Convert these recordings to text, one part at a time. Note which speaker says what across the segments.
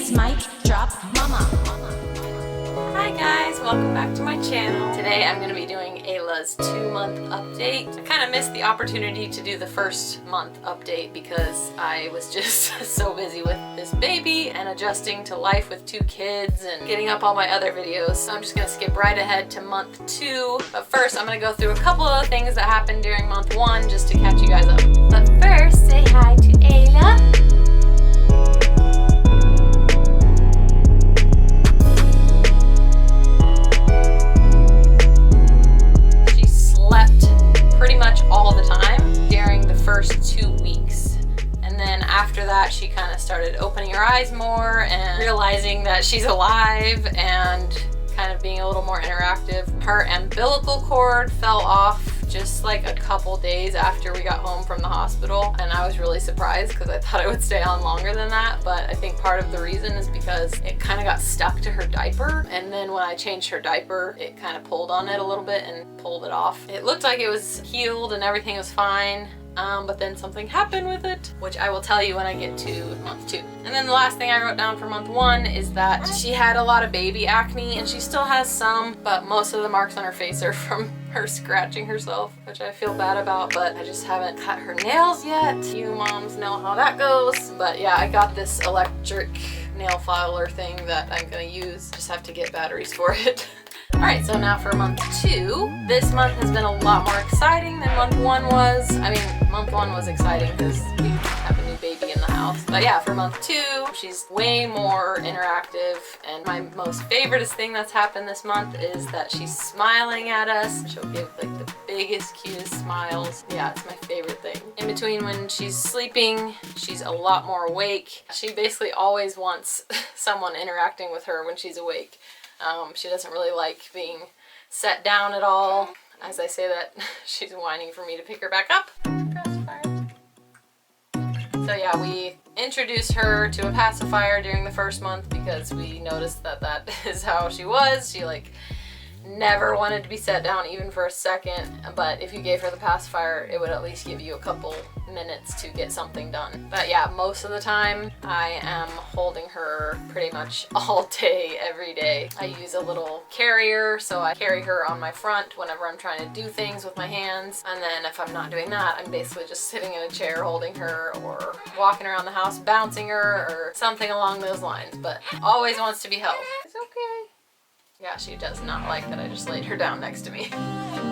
Speaker 1: It's Mic Drop Mama.
Speaker 2: Hi guys, welcome back to my channel. Today I'm going to be doing Ayla's 2-month update. I kind of missed the opportunity to do the first month update because I was just so busy with this baby and adjusting to life with 2 kids and getting up all my other videos. So I'm just going to skip right ahead to month 2. But first I'm going to go through a couple of things that happened during month 1 just to catch you guys up. But first, say hi to Ayla. Pretty much all the time during the first 2 weeks, and then after that she kind of started opening her eyes more and realizing that she's alive and kind of being a little more interactive. Her umbilical cord fell off just like a couple days after we got home from the hospital, and I was really surprised because I thought it would stay on longer than that, but I think part of the reason is because it kind of got stuck to her diaper, and then when I changed her diaper it kind of pulled on it a little bit and pulled it off. It looked like it was healed and everything was fine, but then something happened with it, which I will tell you when I get to month 2. And then the last thing I wrote down for month 1 is that she had a lot of baby acne, and she still has some, but most of the marks on her face are from her scratching herself, which I feel bad about, but I just haven't cut her nails yet. You moms know how that goes. But yeah, I got this electric nail filer thing that I'm gonna use. Just have to get batteries for it. Alright, so now for month 2. This month has been a lot more exciting than month 1 was. I mean, month 1 was exciting because we have a new baby in the house. But yeah, for month 2, she's way more interactive, and my most favoriteest thing that's happened this month is that she's smiling at us. She'll give like the biggest, cutest smiles. Yeah, it's my favorite thing. In between when she's sleeping, she's a lot more awake. She basically always wants someone interacting with her when she's awake. She doesn't really like being set down at all. As I say that, she's whining for me to pick her back up. So yeah, we introduced her to a pacifier during the first month because we noticed that that is how she was. She like never wanted to be set down even for a second, but if you gave her the pacifier it would at least give you a couple minutes to get something done. But yeah, most of the time I am holding her pretty much all day, every day. I use a little carrier, so I carry her on my front whenever I'm trying to do things with my hands, and then if I'm not doing that, I'm basically just sitting in a chair holding her or walking around the house bouncing her or something along those lines, but always wants to be held. It's okay. Yeah, she does not like that I just laid her down next to me.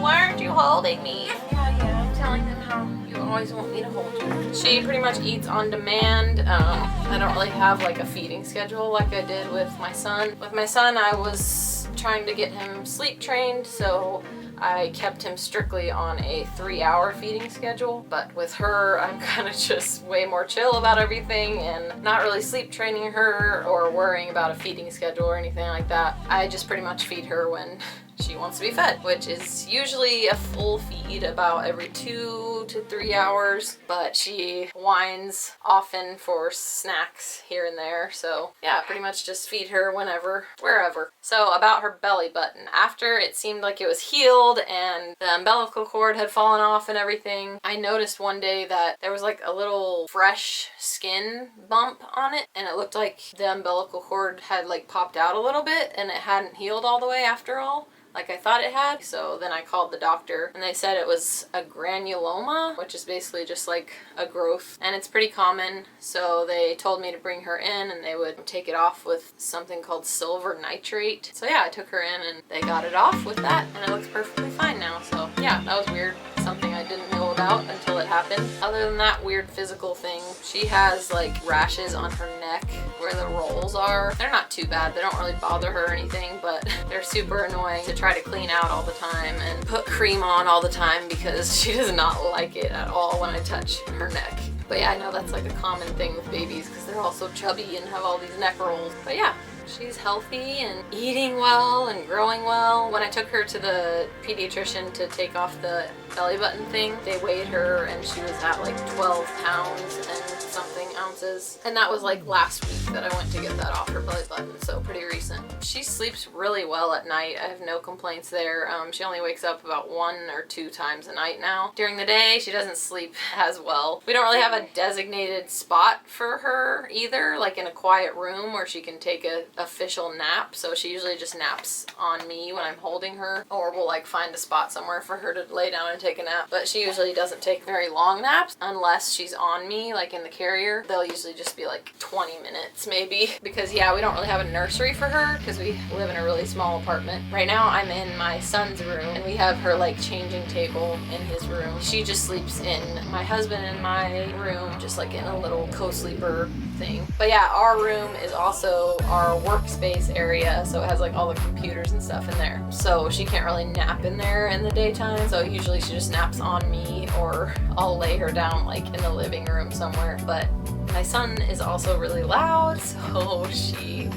Speaker 2: Why aren't you holding me? Yeah, I'm telling them how you always want me to hold you. She pretty much eats on demand. I don't really have like a feeding schedule like I did with my son. With my son, I was trying to get him sleep trained, so I kept him strictly on a 3-hour feeding schedule, but with her I'm kind of just way more chill about everything and not really sleep training her or worrying about a feeding schedule or anything like that. I just pretty much feed her when she wants to be fed, which is usually a full feed about every 2 to 3 hours, but she whines often for snacks here and there, so yeah, pretty much just feed her whenever, wherever. So about her belly button, after it seemed like it was healed and the umbilical cord had fallen off and everything, I noticed one day that there was like a little fresh skin bump on it, and it looked like the umbilical cord had like popped out a little bit and it hadn't healed all the way after all, like I thought it had. So then I called the doctor and they said it was a granuloma, which is basically just like a growth, and it's pretty common. So they told me to bring her in and they would take it off with something called silver nitrate. So yeah, I took her in and they got it off with that and it looks perfectly fine now. So yeah, that was weird. Something I didn't know about until it happened. Other than that weird physical thing, she has like rashes on her neck where the rolls are. They're not too bad. They don't really bother her or anything, but they're super annoying to try to clean out all the time and put cream on all the time because she does not like it at all when I touch her neck. But yeah, I know that's like a common thing with babies because they're all so chubby and have all these neck rolls. But yeah, she's healthy and eating well and growing well. When I took her to the pediatrician to take off the belly button thing, they weighed her and she was at like 12 pounds and something ounces. And that was like last week that I went to get that off her belly button, so pretty recent. She sleeps really well at night. I have no complaints there. She only wakes up about 1 or 2 times a night now. During the day, she doesn't sleep as well. We don't really have a designated spot for her either, like in a quiet room where she can take a official nap. So she usually just naps on me when I'm holding her, or we'll like find a spot somewhere for her to lay down and take a nap. But she usually doesn't take very long naps unless she's on me, like in the carrier. They'll usually just be like 20 minutes maybe, because yeah, we don't really have a nursery for her because we live in a really small apartment. Right now I'm in my son's room and we have her like changing table in his room. She just sleeps in my husband and my room, just like in a little co-sleeper thing. But yeah, our room is also our workspace area, so it has like all the computers and stuff in there. So she can't really nap in there in the daytime, so usually she just naps on me, or I'll lay her down like in the living room somewhere. But my son is also really loud, so she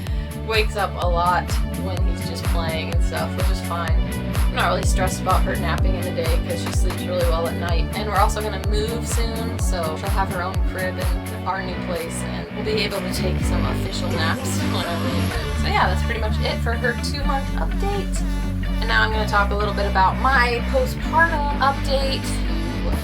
Speaker 2: wakes up a lot when he's just playing and stuff, which is fine. I'm not really stressed about her napping in the day because she sleeps really well at night. And we're also going to move soon, so she'll have her own crib in our new place and we'll be able to take some official naps whenever we move. So yeah, that's pretty much it for her 2-month update. And now I'm going to talk a little bit about my postpartum update.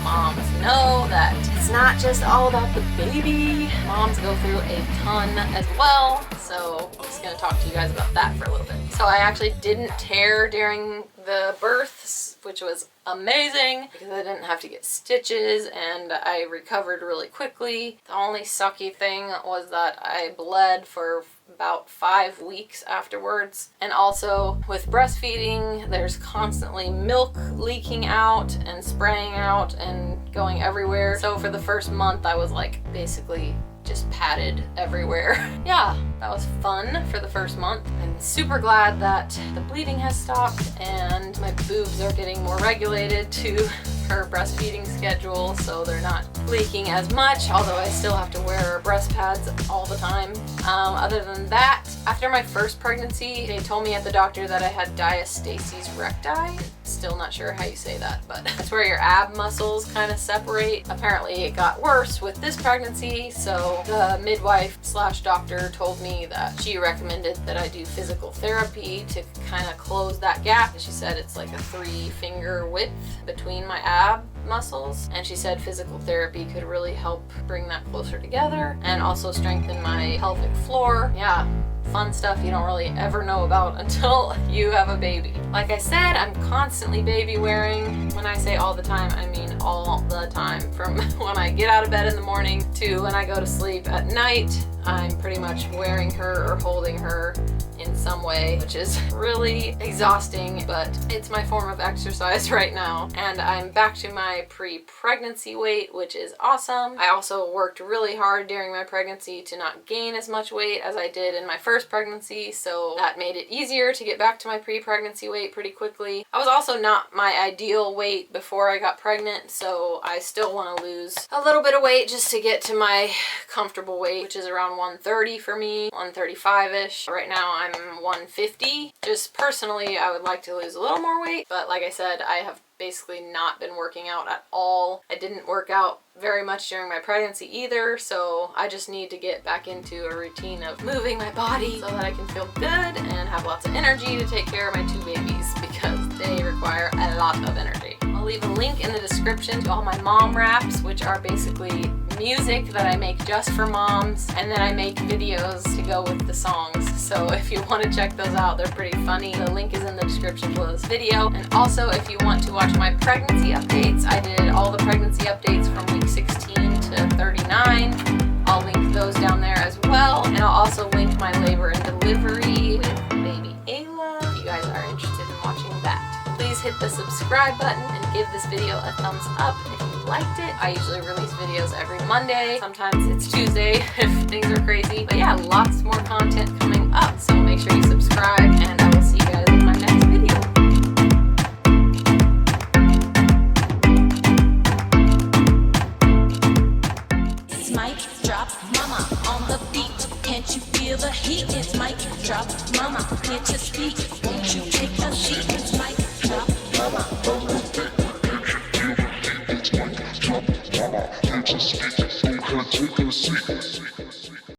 Speaker 2: Moms know that it's not just all about the baby. Moms go through a ton as well. So I'm just going to talk to you guys about that for a little bit. So I actually didn't tear during the births, which was amazing because I didn't have to get stitches and I recovered really quickly. The only sucky thing was that I bled for about 5 weeks afterwards. And also with breastfeeding, there's constantly milk leaking out and spraying out and going everywhere. So for the first month, I was like basically just padded everywhere. Yeah, that was fun for the first month. I'm super glad that the bleeding has stopped and my boobs are getting more regulated to her breastfeeding schedule, so they're not leaking as much, although I still have to wear breast pads all the time. Other than that, after my first pregnancy, they told me at the doctor that I had diastasis recti. Still not sure how you say that, but that's where your ab muscles kind of separate. Apparently it got worse with this pregnancy, so the midwife / doctor told me that she recommended that I do physical therapy to kind of close that gap. She said it's like a 3-finger width between my ab muscles, and she said physical therapy could really help bring that closer together and also strengthen my pelvic floor. Yeah, fun stuff you don't really ever know about until you have a baby. Like I said, I'm constantly baby wearing. When I say all the time, I mean all the time. From when I get out of bed in the morning to when I go to sleep at night, I'm pretty much wearing her or holding her in some way, which is really exhausting, but it's my form of exercise right now. And I'm back to my pre-pregnancy weight, which is awesome. I also worked really hard during my pregnancy to not gain as much weight as I did in my first pregnancy, so that made it easier to get back to my pre-pregnancy weight pretty quickly. I was also not my ideal weight before I got pregnant, so I still want to lose a little bit of weight just to get to my comfortable weight, which is around 130 for me, 135-ish. Right now I'm 150. Just personally, I would like to lose a little more weight, but like I said, I have basically not been working out at all. I didn't work out very much during my pregnancy either, so I just need to get back into a routine of moving my body so that I can feel good and have lots of energy to take care of my 2 babies because they require a lot of energy. I'll leave a link in the description to all my mom raps, which are basically music that I make just for moms, and then I make videos to go with the songs. So if you want to check those out, they're pretty funny. The link is in the description below this video. And also, if you want to watch my pregnancy updates, I did all the pregnancy updates from week 16 to 39. I'll link those down there as well. And I'll also link my labor and delivery with baby Ayla if you guys are interested in watching that. Please hit the subscribe button and give this video a thumbs up if you liked it. I usually release videos every Monday. Sometimes it's Tuesday if things are crazy. But yeah, lots more content coming up. So make sure you subscribe, and I will see you guys in my next video.
Speaker 1: It's mic drop mama on the beat. Can't you feel the heat? It's mic drop mama. Can't you speak? Won't you take a seat? It's mic drop mama.
Speaker 3: Can't you speak? Okay, take a seat.